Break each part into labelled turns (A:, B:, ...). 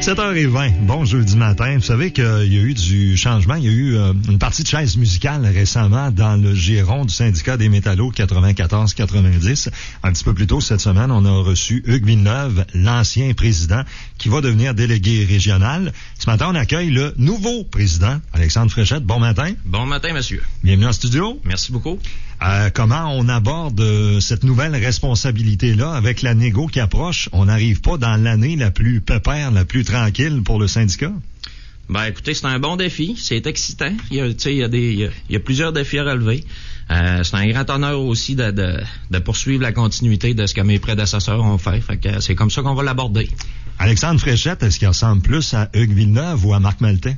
A: 7h20, bon jeudi matin. Vous savez qu'il y a eu du changement. Il y a eu une partie de chaise musicale récemment dans le giron du syndicat des métallos 94-90. Un petit peu plus tôt cette semaine, on a reçu Hugues Villeneuve, l'ancien président, qui va devenir délégué régional. Ce matin, on accueille le nouveau président, Alexandre Fréchette. Bon matin.
B: Bon matin, monsieur.
A: Bienvenue en studio.
B: Merci beaucoup.
A: Comment on aborde cette nouvelle responsabilité-là avec la négo qui approche? On n'arrive pas dans l'année la plus pépère, la plus tranquille pour le syndicat?
B: Ben, écoutez, c'est un bon défi. C'est excitant. Il y a plusieurs défis à relever. C'est un grand honneur aussi de poursuivre la continuité de ce que mes prédécesseurs ont fait. Fait que c'est comme ça qu'on va l'aborder.
A: Alexandre Fréchette, est-ce qu'il ressemble plus à Hugues Villeneuve ou à Marc Maltais?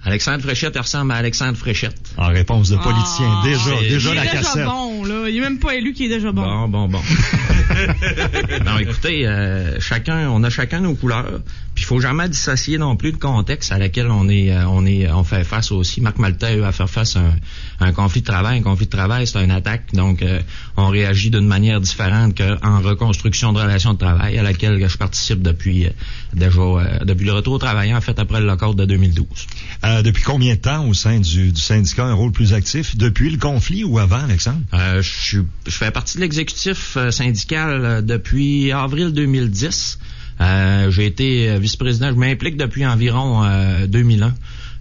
B: Alexandre Fréchette ressemble à Alexandre Fréchette.
A: En réponse de politicien. Déjà la cassette.
C: Il est déjà bon, là. Il est même pas élu qui est déjà bon.
B: Bon. Non, écoutez, on a chacun nos couleurs. Puis il faut jamais dissocier non plus le contexte à laquelle on fait face aussi. Marc Maltais a eu à faire face à un conflit de travail. Un conflit de travail, c'est une attaque. Donc, on réagit d'une manière différente qu'en reconstruction de relations de travail à laquelle je participe depuis le retour au travail, en fait, après le lockout de 2012.
A: Depuis combien de temps au sein du syndicat un rôle plus actif? Depuis le conflit ou avant, Alexandre?
B: Je fais partie de l'exécutif syndical depuis avril 2010. J'ai été vice-président. Je m'implique depuis environ 2001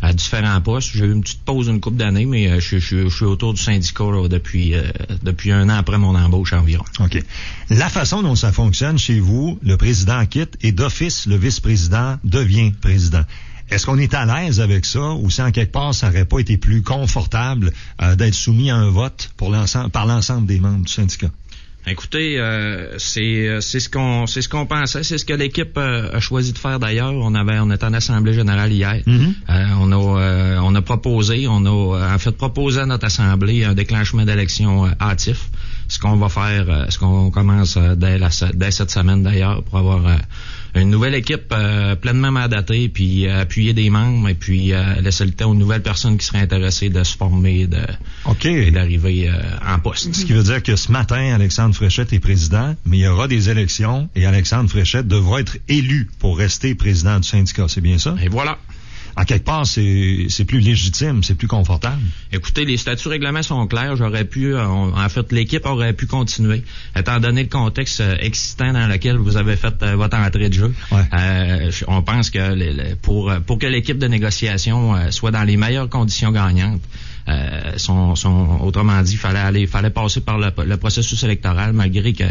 B: à différents postes. J'ai eu une petite pause d'une couple d'années, mais je suis autour du syndicat là, depuis un an après mon embauche environ.
A: OK. La façon dont ça fonctionne chez vous, le président quitte et d'office, le vice-président devient président. Est-ce qu'on est à l'aise avec ça ou si en quelque part ça n'aurait pas été plus confortable d'être soumis à un vote par l'ensemble des membres du syndicat?
B: Écoutez, c'est ce qu'on pensait, c'est ce que l'équipe a choisi de faire d'ailleurs. On était en assemblée générale hier. Mm-hmm. On a proposé à notre assemblée un déclenchement d'élection hâtif. Ce qu'on va faire, ce qu'on commence dès cette semaine d'ailleurs pour avoir une nouvelle équipe pleinement mandatée, puis appuyer des membres et puis laisser le temps aux nouvelles personnes qui seraient intéressées de se former et d'arriver en poste.
A: Ce qui veut dire que ce matin, Alexandre Fréchette est président, mais il y aura des élections et Alexandre Fréchette devra être élu pour rester président du syndicat. C'est bien ça?
B: Et voilà.
A: En quelque part, c'est plus légitime, c'est plus confortable.
B: Écoutez, les statuts règlements sont clairs. L'équipe aurait pu continuer, étant donné le contexte excitant dans lequel vous avez fait votre entrée de jeu. Ouais. On pense que pour que l'équipe de négociation soit dans les meilleures conditions gagnantes, autrement dit, fallait passer par le processus électoral, malgré que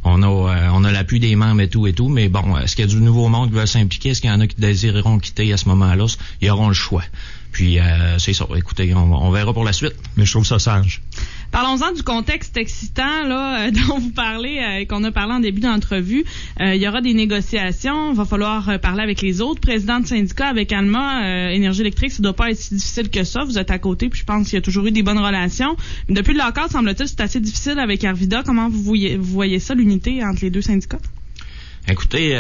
B: on a l'appui des membres et tout, mais bon, est-ce qu'il y a du nouveau monde qui veut s'impliquer? Est-ce qu'il y en a qui désireront quitter à ce moment-là? Ils auront le choix. Puis, c'est ça. Écoutez, on verra pour la suite.
A: Mais je trouve ça sage.
C: Parlons-en du contexte excitant là dont vous parlez et qu'on a parlé en début d'entrevue. Il y aura des négociations. Il va falloir parler avec les autres présidents de syndicats. Avec Alma, Énergie électrique, ça doit pas être si difficile que ça. Vous êtes à côté, puis je pense qu'il y a toujours eu des bonnes relations. Mais depuis le lockout, semble-t-il, c'est assez difficile avec Arvida. Comment vous voyez ça, l'unité entre les deux syndicats?
B: Écoutez,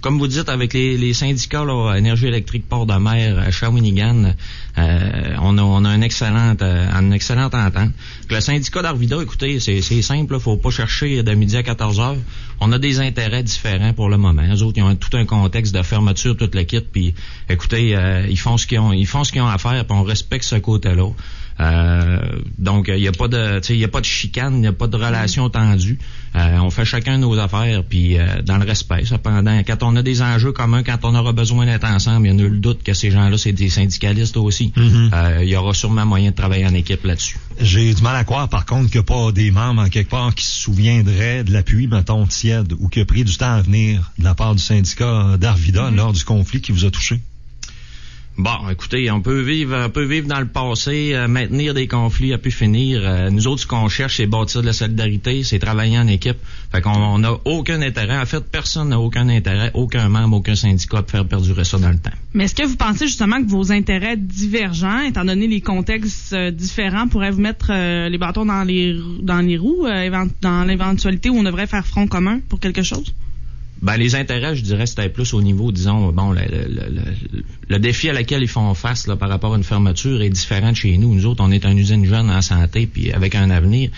B: comme vous dites, avec les syndicats là, Énergie électrique Port-de-Mer, Shawinigan, on a une excellente entente. Le syndicat d'Arvida, écoutez, c'est simple, là, faut pas chercher de midi à 14h. On a des intérêts différents pour le moment. Eux autres, ils ont tout un contexte de fermeture, toute l'équipe, puis écoutez, ils font ce qu'ils ont à faire, puis on respecte ce côté-là. Donc il y a pas de chicane, il n'y a pas de relation tendue. On fait chacun nos affaires puis dans le respect. Cependant, quand on a des enjeux communs, quand on aura besoin d'être ensemble, il y a nul doute que ces gens-là c'est des syndicalistes aussi. Mm-hmm. Il y aura sûrement moyen de travailler en équipe là-dessus.
A: J'ai du mal à croire par contre qu'il n'y a pas des membres en quelque part qui se souviendraient de l'appui, mettons, tiède ou qui a pris du temps à venir de la part du syndicat d'Arvida lors du conflit qui vous a touché.
B: Bon, écoutez, on peut vivre dans le passé, maintenir des conflits à pu finir. Nous autres, ce qu'on cherche, c'est bâtir de la solidarité, c'est travailler en équipe. Fait qu'on n'a aucun intérêt. En fait, personne n'a aucun intérêt, aucun membre, aucun syndicat de faire perdurer ça dans le temps.
C: Mais est-ce que vous pensez justement que vos intérêts divergents, étant donné les contextes différents, pourraient vous mettre les bâtons dans les roues dans l'éventualité où on devrait faire front commun pour quelque chose?
B: Ben, les intérêts, je dirais, c'était plus au niveau, disons, bon, le défi à laquelle ils font face là, par rapport à une fermeture est différent de chez nous. Nous autres, on est une usine jeune en santé, puis avec un avenir.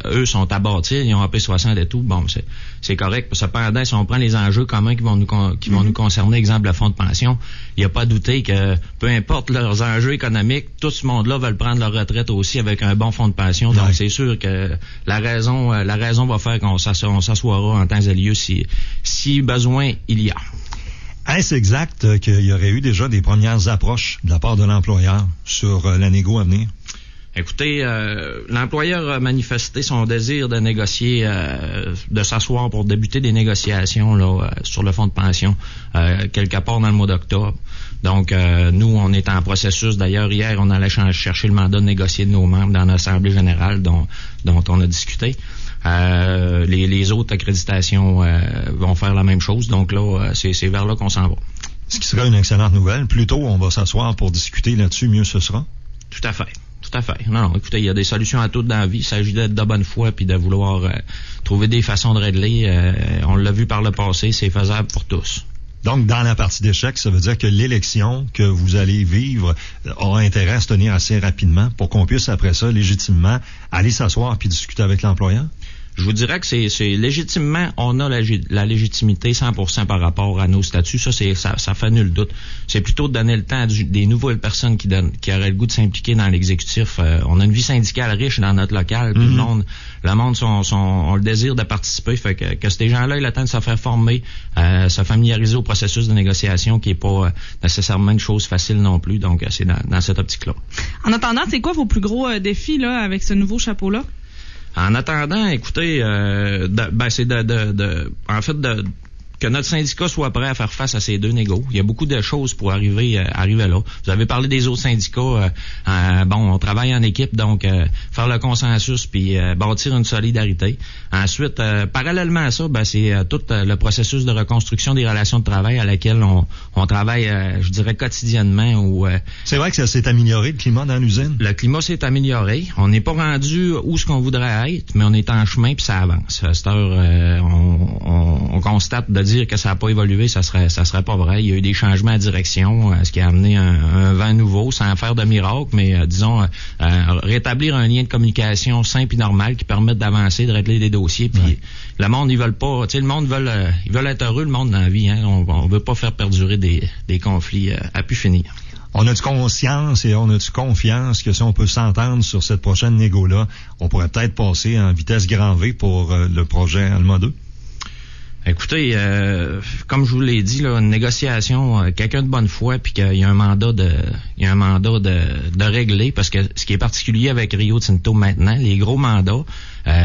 B: Eux sont à bâtir, ils ont AP60 et tout. Bon, c'est correct. Cependant, si on prend les enjeux communs qui vont nous concerner, exemple le fonds de pension, il n'y a pas à douter que peu importe leurs enjeux économiques, tout ce monde-là veulent prendre leur retraite aussi avec un bon fonds de pension. Donc, c'est sûr que la raison va faire qu'on s'assoira en temps et lieu si besoin il y a.
A: Est-ce exact qu'il y aurait eu déjà des premières approches de la part de l'employeur sur la négo à venir?
B: Écoutez, l'employeur a manifesté son désir de négocier, de s'asseoir pour débuter des négociations là, sur le fonds de pension quelque part dans le mois d'octobre. Donc, nous, on est en processus. D'ailleurs, hier, on allait chercher le mandat de négocier de nos membres dans l'Assemblée générale dont on a discuté. Les autres accréditations vont faire la même chose. Donc là, c'est vers là qu'on s'en va.
A: Ce qui serait une excellente nouvelle. Plus tôt on va s'asseoir pour discuter là-dessus, mieux ce sera.
B: Tout à fait. Tout à fait. Non, écoutez, il y a des solutions à tout dans la vie. Il s'agit d'être de bonne foi puis de vouloir trouver des façons de régler. On l'a vu par le passé, c'est faisable pour tous.
A: Donc, dans la partie d'échec, ça veut dire que l'élection que vous allez vivre aura intérêt à se tenir assez rapidement pour qu'on puisse, après ça, légitimement, aller s'asseoir puis discuter avec l'employeur?
B: Je vous dirais que c'est légitimement, on a la légitimité 100% par rapport à nos statuts. Ça fait nul doute. C'est plutôt de donner le temps à des nouvelles personnes qui auraient le goût de s'impliquer dans l'exécutif. On a une vie syndicale riche dans notre local. Puis le monde ont le désir de participer. Fait que ces gens-là aient le temps de se faire former, se familiariser au processus de négociation qui est pas nécessairement une chose facile non plus. Donc, c'est dans cette optique-là.
C: En attendant, c'est quoi vos plus gros défis là avec ce nouveau chapeau-là?
B: En attendant, écoutez, c'est que notre syndicat soit prêt à faire face à ces deux négos. Il y a beaucoup de choses pour arriver là. Vous avez parlé des autres syndicats. On travaille en équipe, donc faire le consensus puis bâtir une solidarité. Ensuite, parallèlement à ça, c'est tout le processus de reconstruction des relations de travail à laquelle on travaille, je dirais, quotidiennement.
A: C'est vrai que ça s'est amélioré, le climat dans l'usine?
B: Le climat s'est amélioré. On n'est pas rendu où ce qu'on voudrait être, mais on est en chemin puis ça avance. À cette heure, on constate de dire que ça n'a pas évolué, ça serait pas vrai. Il y a eu des changements de direction, ce qui a amené un vent nouveau, sans faire de miracle, mais disons rétablir un lien de communication simple et normal qui permette d'avancer, de régler des dossiers. Puis le monde, ils veulent pas, tu sais, le monde ils veulent être heureux, le monde dans la vie. Hein. On veut pas faire perdurer des conflits à pu finir.
A: On a-tu conscience et on a-tu confiance que si on peut s'entendre sur cette prochaine négo-là, on pourrait peut-être passer en vitesse grand V pour le projet Alma 2?
B: Écoutez, comme je vous l'ai dit, là, une négociation, quelqu'un de bonne foi, puis qu'il y a un mandat de régler, parce que ce qui est particulier avec Rio Tinto maintenant, les gros mandats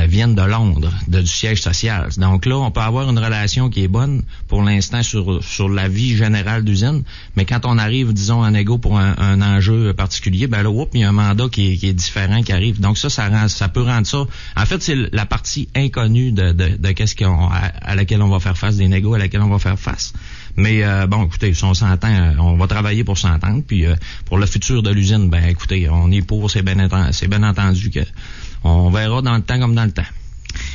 B: viennent de Londres, du siège social. Donc là, on peut avoir une relation qui est bonne pour l'instant sur la vie générale d'usine, mais quand on arrive, disons, en égo pour un enjeu particulier, ben là, il y a un mandat qui est différent qui arrive. Donc ça peut rendre ça. En fait, c'est la partie inconnue de qu'est-ce à laquelle on va faire face, des négos à laquelle on va faire face. Mais écoutez, si on s'entend, on va travailler pour s'entendre. Puis pour le futur de l'usine, écoutez, on est pour, c'est bien entendu que on verra dans le temps comme dans le temps.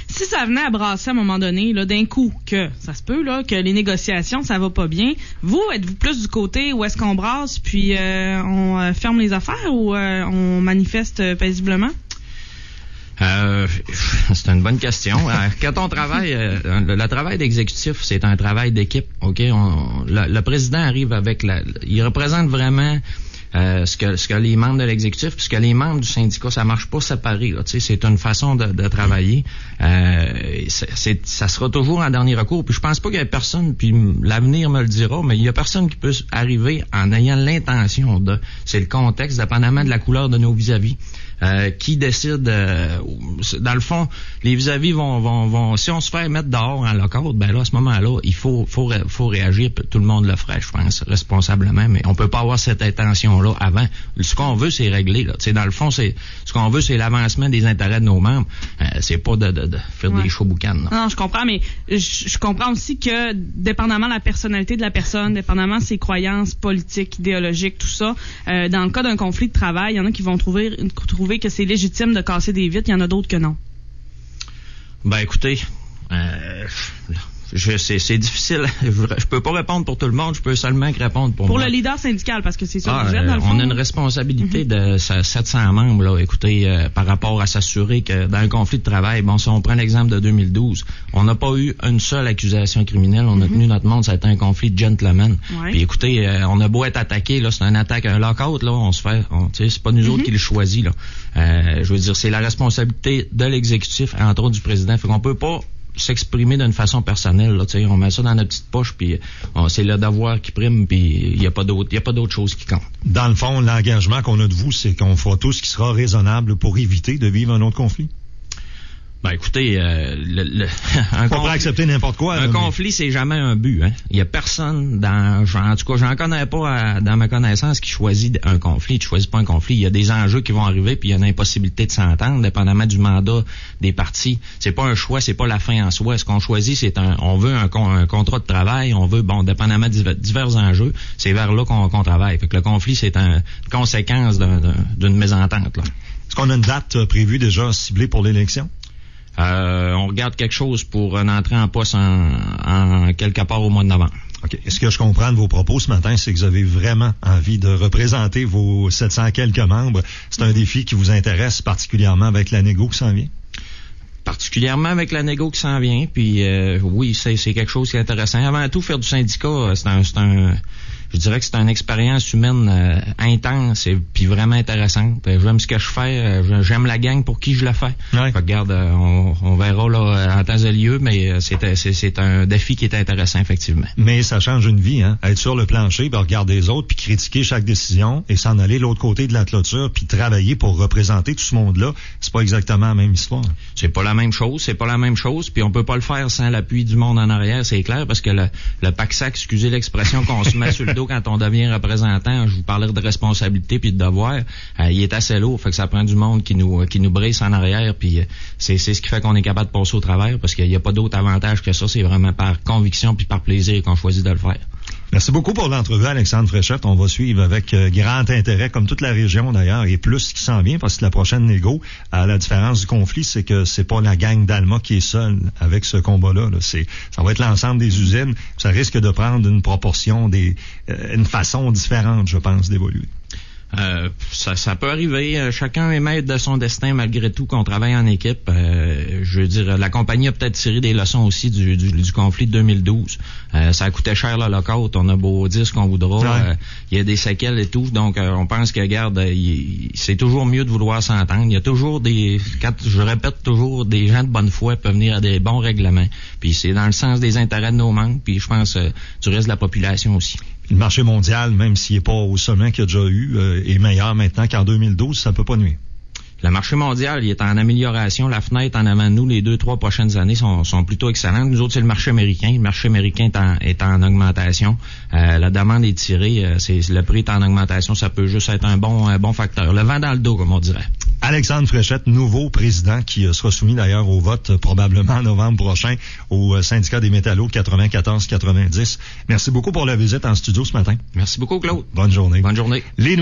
C: Si ça venait à brasser à un moment donné, là, d'un coup, que ça se peut, là, que les négociations, ça va pas bien, vous, êtes-vous plus du côté où est-ce qu'on brasse puis on ferme les affaires ou on manifeste paisiblement?
B: C'est une bonne question. Quand on travaille, le travail d'exécutif, c'est un travail d'équipe. Ok, le président arrive avec il représente vraiment ce que les membres de l'exécutif, puisque les membres du syndicat, ça marche pas séparé. Là, c'est une façon de travailler. Ça sera toujours en dernier recours. Puis je pense pas qu'il y ait personne, puis l'avenir me le dira, mais il y a personne qui peut arriver en ayant l'intention c'est le contexte, dépendamment de la couleur de nos vis-à-vis. Qui décide, dans le fond, les vis-à-vis vont si on se fait mettre dehors en lockout, là, à ce moment-là, il faut réagir, tout le monde le ferait, je pense, responsablement, mais on peut pas avoir cette intention-là avant. Ce qu'on veut, c'est régler, là. Tu sais, dans le fond, ce qu'on veut, c'est l'avancement des intérêts de nos membres. C'est pas de faire des shows boucanes.
C: Non, je comprends, mais je comprends aussi que, dépendamment de la personnalité de la personne, dépendamment de ses croyances politiques, idéologiques, tout ça, dans le cas d'un conflit de travail, il y en a qui vont trouver que c'est légitime de casser des vitres, il y en a d'autres que non.
B: Écoutez, c'est difficile. Je peux pas répondre pour tout le monde, je peux seulement répondre pour moi.
C: Pour le leader syndical, parce que c'est ça que vous êtes, dans le fond.
B: On a une responsabilité de 700 membres, là. Écoutez, par rapport à s'assurer que dans un conflit de travail, bon, si on prend l'exemple de 2012, on n'a pas eu une seule accusation criminelle. On a tenu notre monde, ça a été un conflit de gentlemen.
C: Ouais.
B: Puis écoutez, on a beau être attaqué, là, c'est un attaque, un lockout, là, on se fait, c'est pas nous autres qui le choisit, là. Je veux dire, c'est la responsabilité de l'exécutif, entre autres du président. Fait qu'on peut pas s'exprimer d'une façon personnelle, là, on met ça dans notre petite poche, puis c'est le devoir qui prime, puis il y a pas d'autre chose qui compte.
A: Dans le fond, l'engagement qu'on a de vous, c'est qu'on fera tout ce qui sera raisonnable pour éviter de vivre un autre conflit.
B: Ben écoutez,
A: on peut pas accepter n'importe quoi.
B: Un conflit, c'est jamais un but. Hein. Il y a personne en tout cas, j'en connais pas dans ma connaissance qui choisit un conflit. Tu choisis pas un conflit. Il y a des enjeux qui vont arriver, puis il y a une impossibilité de s'entendre, dépendamment du mandat des parties. C'est pas un choix, c'est pas la fin en soi. Ce qu'on choisit, on veut un contrat de travail, on veut, bon, dépendamment de divers enjeux, c'est vers là qu'on travaille. Fait que le conflit, c'est une conséquence d'une mésentente, là.
A: Est-ce qu'on a une date prévue déjà ciblée pour l'élection?
B: On regarde quelque chose pour une entrée en poste en quelque part au mois de novembre.
A: OK. Est-ce que je comprends de vos propos ce matin, c'est que vous avez vraiment envie de représenter vos 700 quelques membres? C'est un défi qui vous intéresse particulièrement avec la négo qui s'en vient?
B: Particulièrement avec la négo qui s'en vient, puis oui, c'est quelque chose qui est intéressant. Avant tout, faire du syndicat, je dirais que c'est une expérience humaine intense et puis vraiment intéressante. J'aime ce que je fais, j'aime la gang pour qui je le fais.
A: Ouais.
B: Fait que, regarde, on verra là en temps et lieu, mais c'est un défi qui est intéressant effectivement.
A: Mais ça change une vie, hein. Être sur le plancher, puis regarder les autres, puis critiquer chaque décision et s'en aller de l'autre côté de la clôture, puis travailler pour représenter tout ce monde-là, c'est pas exactement la même histoire.
B: C'est pas la même chose, puis on peut pas le faire sans l'appui du monde en arrière, c'est clair, parce que le pack-sac, excusez l'expression qu'on se met sur le dos quand on devient représentant, je vous parlais de responsabilité puis de devoir, il est assez lourd, fait que ça prend du monde qui nous brise en arrière, puis c'est ce qui fait qu'on est capable de passer au travers, parce qu'il n'y a pas d'autre avantage que ça, c'est vraiment par conviction puis par plaisir qu'on choisit de le faire.
A: Merci beaucoup pour l'entrevue, Alexandre Fréchette. On va suivre avec grand intérêt, comme toute la région d'ailleurs, et plus qui s'en vient, parce que la prochaine négo, à la différence du conflit, c'est que c'est pas la gang d'Alma qui est seule avec ce combat-là. Là. Ça va être l'ensemble des usines. Ça risque de prendre une proportion, une façon différente, je pense, d'évoluer.
B: Ça peut arriver. Chacun est maître de son destin malgré tout qu'on travaille en équipe. Je veux dire, la compagnie a peut-être tiré des leçons aussi du conflit de 2012. Ça a coûté cher le lockout. On a beau dire ce qu'on voudra.
A: Ouais.
B: Il y a des séquelles et tout. Donc, on pense que, regarde, c'est toujours mieux de vouloir s'entendre. Il y a toujours je répète toujours, des gens de bonne foi peuvent venir à des bons règlements. Puis c'est dans le sens des intérêts de nos membres. Puis je pense du reste de la population aussi.
A: Le marché mondial, même s'il n'est pas au sommet qu'il y a déjà eu, est meilleur maintenant qu'en 2012, ça peut pas nuire.
B: Le marché mondial, il est en amélioration. La fenêtre en avant de nous, les 2-3 prochaines années sont plutôt excellentes. Nous autres, c'est le marché américain. Le marché américain est en augmentation. La demande est tirée. Le prix est en augmentation. Ça peut juste être un bon facteur. Le vent dans le dos, comme on dirait.
A: Alexandre Fréchette, nouveau président qui sera soumis d'ailleurs au vote probablement en novembre prochain au syndicat des métallos 94-90. Merci beaucoup pour la visite en studio ce matin.
B: Merci beaucoup, Claude.
A: Bonne journée.
B: Bonne journée.